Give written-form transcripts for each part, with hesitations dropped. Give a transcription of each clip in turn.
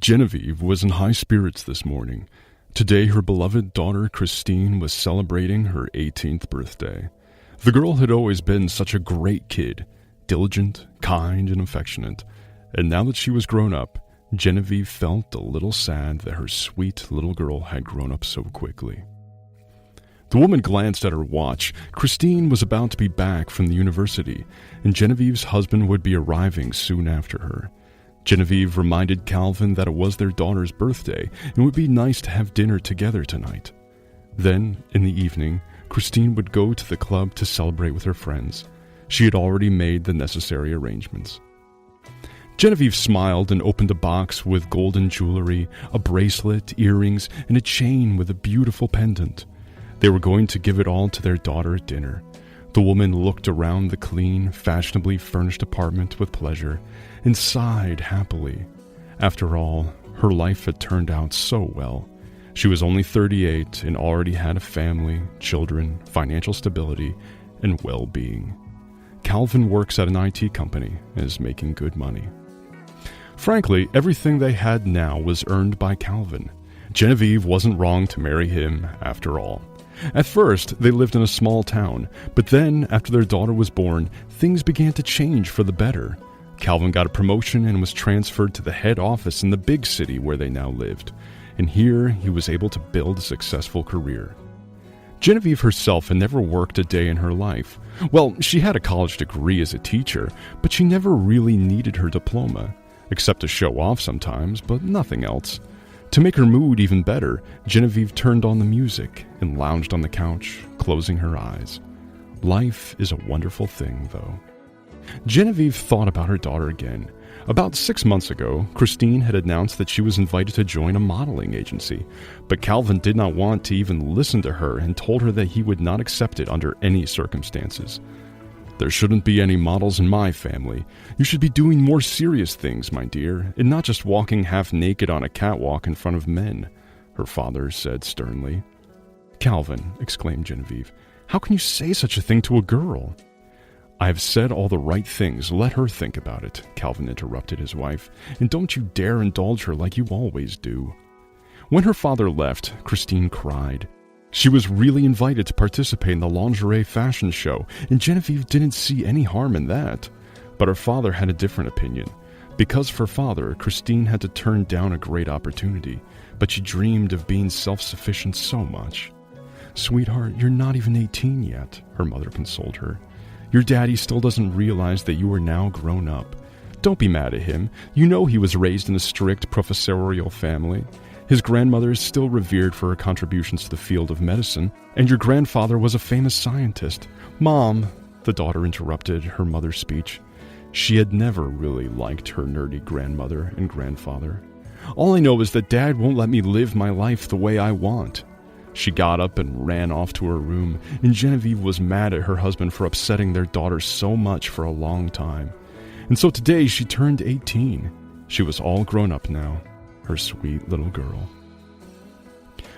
Genevieve was in high spirits this morning. Today, her beloved daughter Christine was celebrating her 18th birthday. The girl had always been such a great kid, diligent, kind, and affectionate. And now that she was grown up, Genevieve felt a little sad that her sweet little girl had grown up so quickly. The woman glanced at her watch. Christine was about to be back from the university, and Genevieve's husband would be arriving soon after her. Genevieve reminded Calvin that it was their daughter's birthday and it would be nice to have dinner together tonight. Then, in the evening, Christine would go to the club to celebrate with her friends. She had already made the necessary arrangements. Genevieve smiled and opened a box with golden jewelry, a bracelet, earrings, and a chain with a beautiful pendant. They were going to give it all to their daughter at dinner. The woman looked around the clean, fashionably furnished apartment with pleasure and sighed happily. After all, her life had turned out so well. She was only 38 and already had a family, children, financial stability, and well-being. Calvin works at an IT company and is making good money. Frankly, everything they had now was earned by Calvin. Genevieve wasn't wrong to marry him after all. At first, they lived in a small town, but then, after their daughter was born, things began to change for the better. Calvin got a promotion and was transferred to the head office in the big city where they now lived, and here he was able to build a successful career. Genevieve herself had never worked a day in her life. Well, she had a college degree as a teacher, but she never really needed her diploma, except to show off sometimes, but nothing else. To make her mood even better, Genevieve turned on the music and lounged on the couch, closing her eyes. Life is a wonderful thing, though. Genevieve thought about her daughter again. About 6 months ago, Christine had announced that she was invited to join a modeling agency, but Calvin did not want to even listen to her and told her that he would not accept it under any circumstances. "There shouldn't be any models in my family. You should be doing more serious things, my dear, and not just walking half naked on a catwalk in front of men," her father said sternly. "Calvin," exclaimed Genevieve, "how can you say such a thing to a girl?" "I have said all the right things. Let her think about it," Calvin interrupted his wife, "and don't you dare indulge her like you always do." When her father left, Christine cried. She was really invited to participate in the lingerie fashion show, and Genevieve didn't see any harm in that. But her father had a different opinion. Because of her father, Christine had to turn down a great opportunity, but she dreamed of being self-sufficient so much. "Sweetheart, you're not even 18 yet," her mother consoled her. "Your daddy still doesn't realize that you are now grown up. Don't be mad at him. You know he was raised in a strict professorial family. His grandmother is still revered for her contributions to the field of medicine, and your grandfather was a famous scientist." "Mom," the daughter interrupted her mother's speech. She had never really liked her nerdy grandmother and grandfather. "All I know is that Dad won't let me live my life the way I want." She got up and ran off to her room, and Genevieve was mad at her husband for upsetting their daughter so much for a long time. And so today she turned 18. She was all grown up now. Her sweet little girl.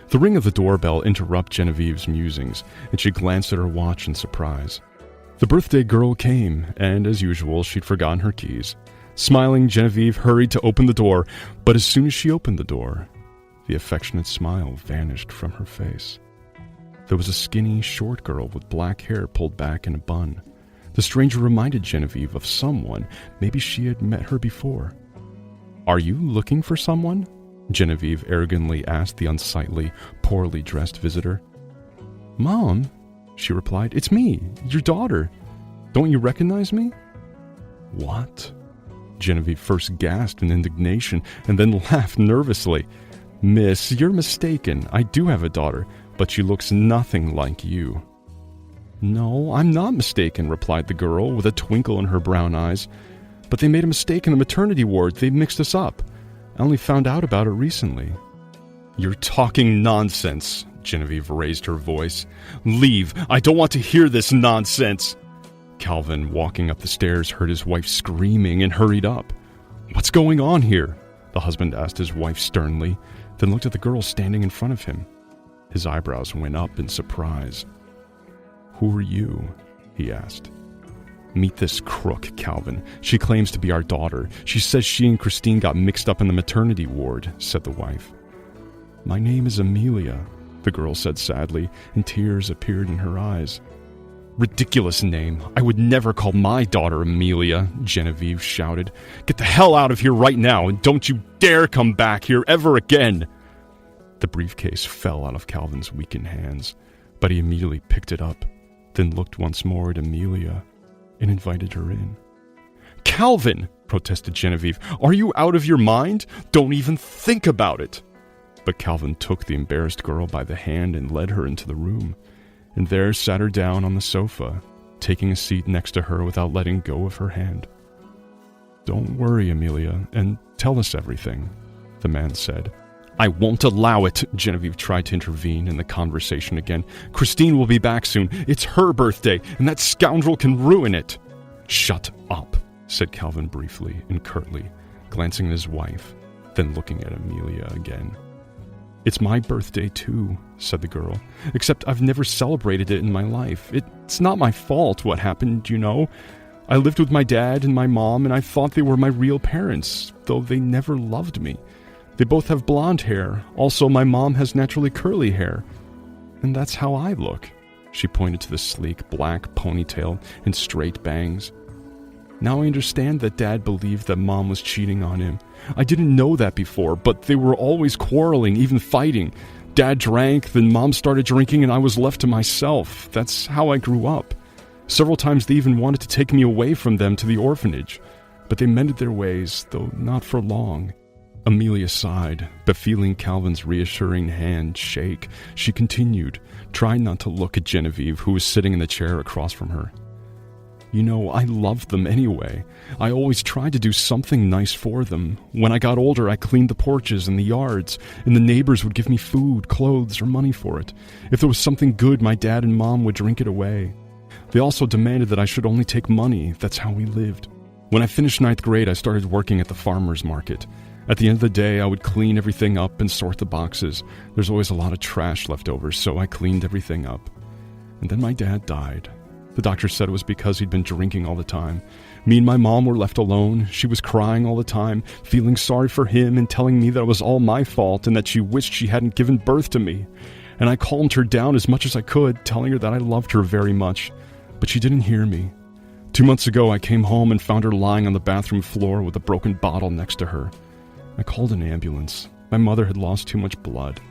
The ring of the doorbell interrupted Genevieve's musings, and she glanced at her watch in surprise. The birthday girl came, and as usual, she'd forgotten her keys. Smiling, Genevieve hurried to open the door, but as soon as she opened the door, the affectionate smile vanished from her face. There was a skinny, short girl with black hair pulled back in a bun. The stranger reminded Genevieve of someone. Maybe she had met her before. "Are you looking for someone?" Genevieve arrogantly asked the unsightly, poorly dressed visitor. "Mom," she replied, "it's me, your daughter. Don't you recognize me?" "What?" Genevieve first gasped in indignation and then laughed nervously. "Miss, you're mistaken. I do have a daughter, but she looks nothing like you." "No, I'm not mistaken," replied the girl with a twinkle in her brown eyes. "But they made a mistake in the maternity ward. They mixed us up. I only found out about it recently." "You're talking nonsense," Genevieve raised her voice. "Leave. I don't want to hear this nonsense." Calvin, walking up the stairs, heard his wife screaming and hurried up. "What's going on here?" the husband asked his wife sternly, then looked at the girl standing in front of him. His eyebrows went up in surprise. "Who are you?" he asked. Meet this crook, Calvin. She claims to be our daughter. She says she and Christine got mixed up in the maternity ward, said the wife. My name is Amelia, the girl said sadly, and tears appeared in her eyes. Ridiculous name. I would never call my daughter Amelia, Genevieve shouted. Get the hell out of here right now, and don't you dare come back here ever again. The briefcase fell out of Calvin's weakened hands, but he immediately picked it up, then looked once more at Amelia and invited her in. Calvin, protested Genevieve, are you out of your mind? Don't even think about it. But Calvin took the embarrassed girl by the hand and led her into the room, and there sat her down on the sofa, taking a seat next to her without letting go of her hand. Don't worry, Amelia, and tell us everything, the man said. I won't allow it, Genevieve tried to intervene in the conversation again. Christine will be back soon. It's her birthday, and that scoundrel can ruin it. Shut up, said Calvin briefly and curtly, glancing at his wife, then looking at Amelia again. It's my birthday too, said the girl, except I've never celebrated it in my life. It's not my fault what happened, you know. I lived with my dad and my mom, and I thought they were my real parents, though they never loved me. They both have blonde hair. Also, my mom has naturally curly hair. And that's how I look. She pointed to the sleek black ponytail and straight bangs. Now I understand that Dad believed that Mom was cheating on him. I didn't know that before, but they were always quarreling, even fighting. Dad drank, then Mom started drinking, and I was left to myself. That's how I grew up. Several times they even wanted to take me away from them to the orphanage. But they mended their ways, though not for long. Amelia sighed, but feeling Calvin's reassuring hand shake, she continued, trying not to look at Genevieve, who was sitting in the chair across from her. You know, I loved them anyway. I always tried to do something nice for them. When I got older, I cleaned the porches and the yards, and the neighbors would give me food, clothes, or money for it. If there was something good, my dad and mom would drink it away. They also demanded that I should only take money. That's how we lived. When I finished 9th grade, I started working at the farmer's market. At the end of the day, I would clean everything up and sort the boxes. There's always a lot of trash left over, so I cleaned everything up. And then my dad died. The doctor said it was because he'd been drinking all the time. Me and my mom were left alone. She was crying all the time, feeling sorry for him and telling me that it was all my fault and that she wished she hadn't given birth to me. And I calmed her down as much as I could, telling her that I loved her very much. But she didn't hear me. 2 months ago, I came home and found her lying on the bathroom floor with a broken bottle next to her. I called an ambulance. My mother had lost too much blood.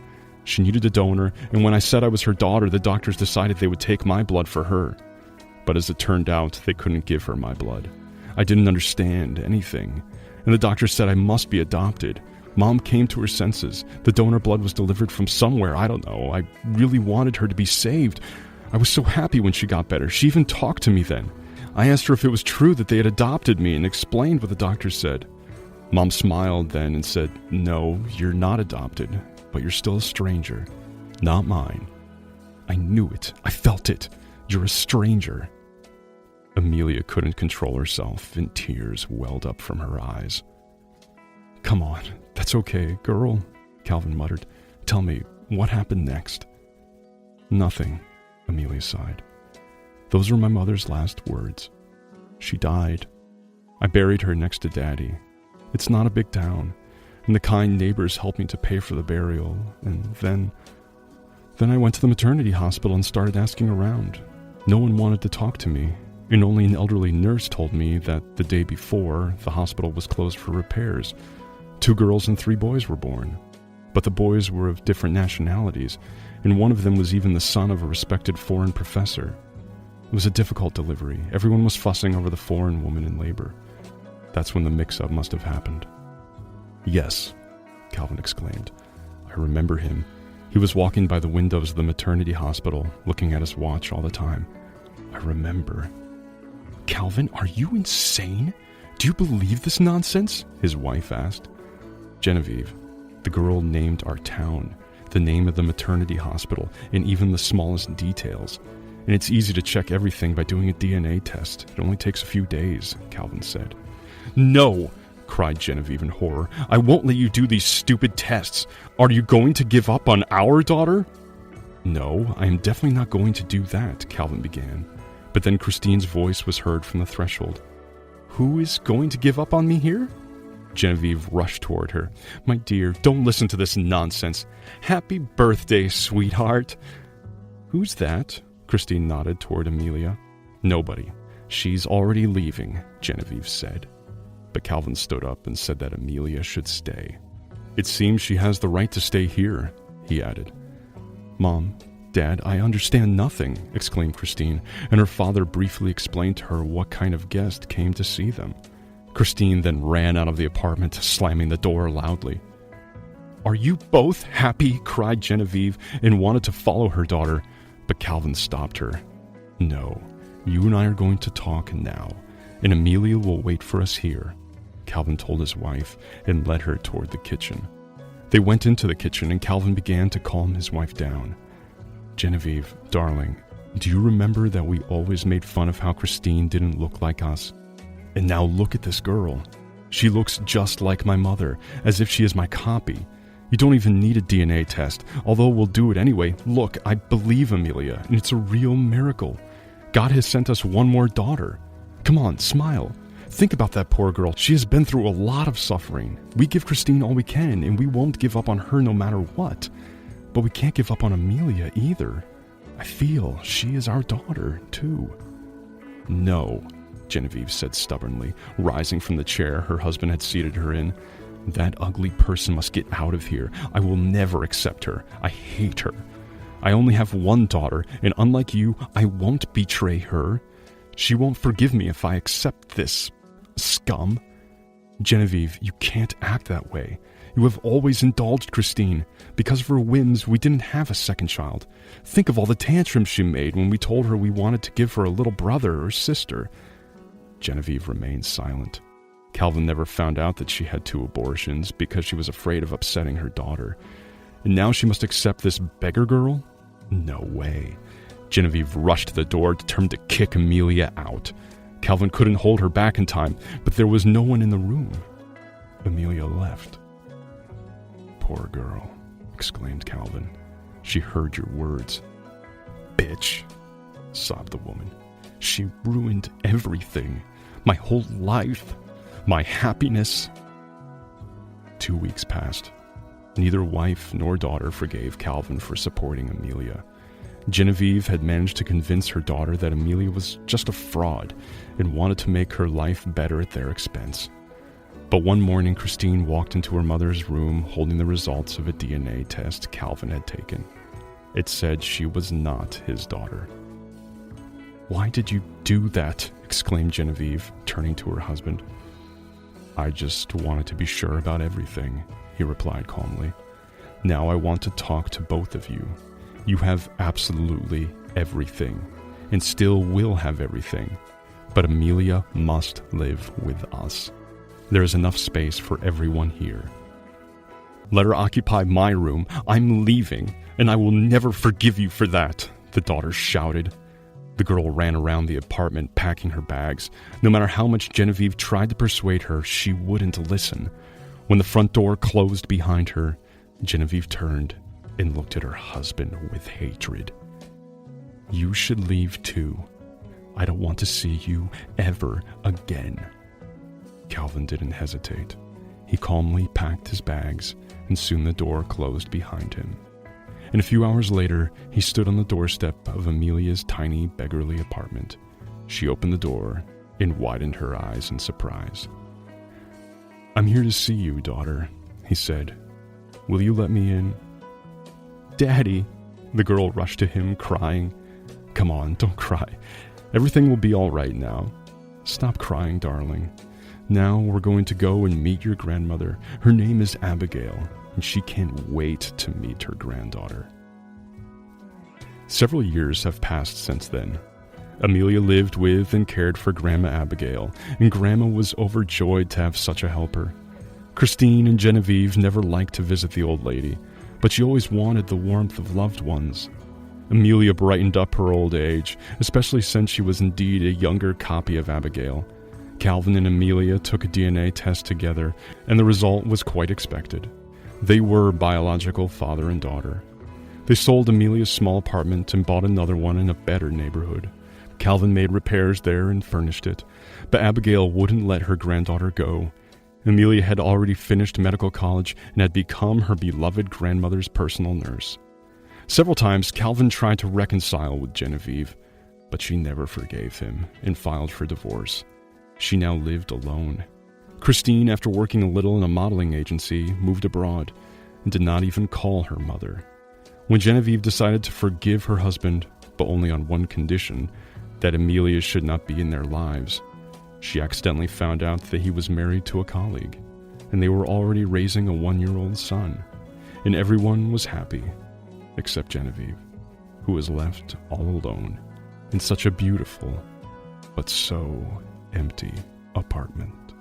She needed a donor, and when I said I was her daughter, the doctors decided they would take my blood for her. But as it turned out, they couldn't give her my blood. I didn't understand anything, and the doctor said I must be adopted. Mom came to her senses. The donor blood was delivered from somewhere, I don't know. I really wanted her to be saved. I was so happy when she got better. She even talked to me then. I asked her if it was true that they had adopted me and explained what the doctor said. Mom smiled then and said, No, you're not adopted, but you're still a stranger. Not mine. I knew it. I felt it. You're a stranger. Amelia couldn't control herself, and tears welled up from her eyes. Come on, that's okay, girl, Calvin muttered. Tell me, what happened next? Nothing, Amelia sighed. Those were my mother's last words. She died. I buried her next to Daddy. It's not a big town, and the kind neighbors helped me to pay for the burial, and then I went to the maternity hospital and started asking around. No one wanted to talk to me, and only an elderly nurse told me that the day before, the hospital was closed for repairs. 2 girls and 3 boys were born, but the boys were of different nationalities, and one of them was even the son of a respected foreign professor. It was a difficult delivery. Everyone was fussing over the foreign woman in labor. That's when the mix-up must have happened. Yes, Calvin exclaimed. I remember him. He was walking by the windows of the maternity hospital, looking at his watch all the time. I remember. Calvin, are you insane? Do you believe this nonsense? His wife asked. Genevieve, the girl named our town, the name of the maternity hospital, and even the smallest details. And it's easy to check everything by doing a DNA test. It only takes a few days, Calvin said. No, cried Genevieve in horror. I won't let you do these stupid tests. Are you going to give up on our daughter? No, I am definitely not going to do that, Calvin began. But then Christine's voice was heard from the threshold. "Who is going to give up on me here?" Genevieve rushed toward her. "My dear, don't listen to this nonsense. Happy birthday, sweetheart." "Who's that?" Christine nodded toward Amelia. "Nobody. She's already leaving," Genevieve said. But Calvin stood up and said that Amelia should stay. "It seems she has the right to stay here," he added. "Mom, Dad, I understand nothing," exclaimed Christine, and her father briefly explained to her what kind of guest came to see them. Christine then ran out of the apartment, slamming the door loudly. "Are you both happy?" cried Genevieve, and wanted to follow her daughter, but Calvin stopped her. "No, you and I are going to talk now, and Amelia will wait for us here," Calvin told his wife and led her toward the kitchen. They went into the kitchen and Calvin began to calm his wife down. "Genevieve, darling, do you remember that we always made fun of how Christine didn't look like us? And now look at this girl. She looks just like my mother, as if she is my copy. You don't even need a DNA test, although we'll do it anyway. Look, I believe Amelia, and it's a real miracle. God has sent us one more daughter. Come on, smile. Think about that poor girl. She has been through a lot of suffering. We give Christine all we can, and we won't give up on her no matter what. But we can't give up on Amelia either. I feel she is our daughter, too." "No," Genevieve said stubbornly, rising from the chair her husband had seated her in. "That ugly person must get out of here. I will never accept her. I hate her. I only have one daughter, and unlike you, I won't betray her. She won't forgive me if I accept this scum." "Genevieve, you can't act that way. You have always indulged Christine. Because of her whims, we didn't have a second child. Think of all the tantrums she made when we told her we wanted to give her a little brother or sister." Genevieve remained silent. Calvin never found out that she had 2 abortions because she was afraid of upsetting her daughter. And now she must accept this beggar girl? No way. Genevieve rushed to the door, determined to kick Amelia out. Calvin couldn't hold her back in time, but there was no one in the room. Amelia left. "Poor girl," exclaimed Calvin. "She heard your words." "Bitch," sobbed the woman. "She ruined everything. My whole life. My happiness." 2 weeks passed. Neither wife nor daughter forgave Calvin for supporting Amelia. Genevieve had managed to convince her daughter that Amelia was just a fraud and wanted to make her life better at their expense. But one morning, Christine walked into her mother's room holding the results of a DNA test Calvin had taken. It said she was not his daughter. "Why did you do that?" exclaimed Genevieve, turning to her husband. "I just wanted to be sure about everything," he replied calmly. "Now I want to talk to both of you. You have absolutely everything, and still will have everything. But Amelia must live with us. There is enough space for everyone here. Let her occupy my room. I'm leaving, and I will never forgive you for that," the daughter shouted. The girl ran around the apartment packing her bags. No matter how much Genevieve tried to persuade her, she wouldn't listen. When the front door closed behind her, Genevieve turned and looked at her husband with hatred. "You should leave too. I don't want to see you ever again." Calvin didn't hesitate. He calmly packed his bags, and soon the door closed behind him. And a few hours later, he stood on the doorstep of Amelia's tiny, beggarly apartment. She opened the door and widened her eyes in surprise. "I'm here to see you, daughter," he said. "Will you let me in?" "Daddy!" The girl rushed to him, crying. "Come on, don't cry. Everything will be all right now. Stop crying, darling. Now we're going to go and meet your grandmother. Her name is Abigail, and she can't wait to meet her granddaughter." Several years have passed since then. Amelia lived with and cared for Grandma Abigail, and Grandma was overjoyed to have such a helper. Christine and Genevieve never liked to visit the old lady, but she always wanted the warmth of loved ones. Amelia brightened up her old age, especially since she was indeed a younger copy of Abigail. Calvin and Amelia took a DNA test together, and the result was quite expected. They were biological father and daughter. They sold Amelia's small apartment and bought another one in a better neighborhood. Calvin made repairs there and furnished it, but Abigail wouldn't let her granddaughter go. Amelia had already finished medical college and had become her beloved grandmother's personal nurse. Several times, Calvin tried to reconcile with Genevieve, but she never forgave him and filed for divorce. She now lived alone. Christine, after working a little in a modeling agency, moved abroad and did not even call her mother. When Genevieve decided to forgive her husband, but only on one condition, that Amelia should not be in their lives, she accidentally found out that he was married to a colleague, and they were already raising a 1-year-old son, and everyone was happy, except Genevieve, who was left all alone in such a beautiful, but so empty apartment.